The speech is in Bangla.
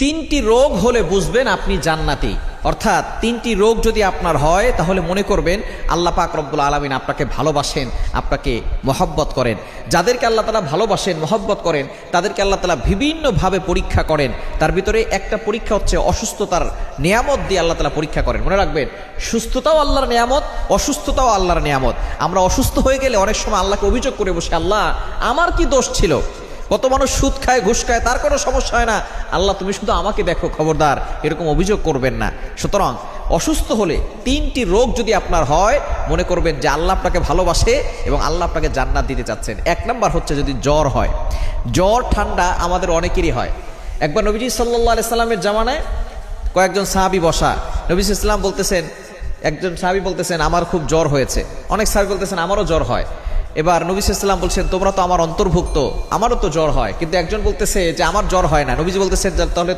তিনটি রোগ হলে বুঝবেন আপনি জান্নাতি। অর্থাৎ তিনটি রোগ যদি আপনার হয় তাহলে মনে করবেন আল্লাহ পাক রব্বুল আলামিন আপনাকে ভালোবাসেন, আপনাকে মহব্বত করেন। যাদেরকে আল্লাহ তাআলা ভালোবাসেন, মহব্বত করেন, তাদেরকে আল্লাহ তাআলা বিভিন্নভাবে পরীক্ষা করেন। তার ভিতরে একটা পরীক্ষা হচ্ছে অসুস্থতার নিয়ামত দিয়ে আল্লাহ তাআলা পরীক্ষা করেন। মনে রাখবেন, সুস্থতাও আল্লাহর নিয়ামত, অসুস্থতাও আল্লাহর নিয়ামত। আমরা অসুস্থ হয়ে গেলে অনেক সময় আল্লাহকে অভিযোগ করে বসে, আল্লাহ আমার কি দোষ ছিল? কত মানুষ সুদ খায়, ঘুষ খায়, তার কোনো সমস্যা হয় না, আল্লাহ তুমি শুধু আমাকে দেখো, খবরদার এরকম অভিযোগ করবেন না। সুতরাং অসুস্থ হলে তিনটি রোগ যদি আপনার হয়, মনে করবেন যে আল্লাহ আপনাকে ভালোবাসে এবং আল্লাহ আপনাকে জান্নাত দিতে চাচ্ছেন। এক নাম্বার হচ্ছে যদি জ্বর হয়। জ্বর ঠান্ডা আমাদের অনেকেরই হয়। একবার নবীজি সাল্লাল্লাহু আলাইহি সাল্লামের জামানায় কয়েকজন সাহাবী বসা, নবী সাল্লাল্লাহু আলাইহি সাল্লাম বলতেছেন, একজন সাহাবী বলতেছেন আমার খুব জ্বর হয়েছে, অনেক সাহাবী বলতেছেন আমারও জ্বর হয়। এবার নবী সাল্লাল্লাহু আলাইহি ওয়াসাল্লাম বলছেন তোমরা তো আমার অন্তর্ভুক্ত, আমারও তো জ্বর হয়। কিন্তু একজন বলতেছে যে আমার জ্বর হয় না। নবীজি বলতেছেন তাহলে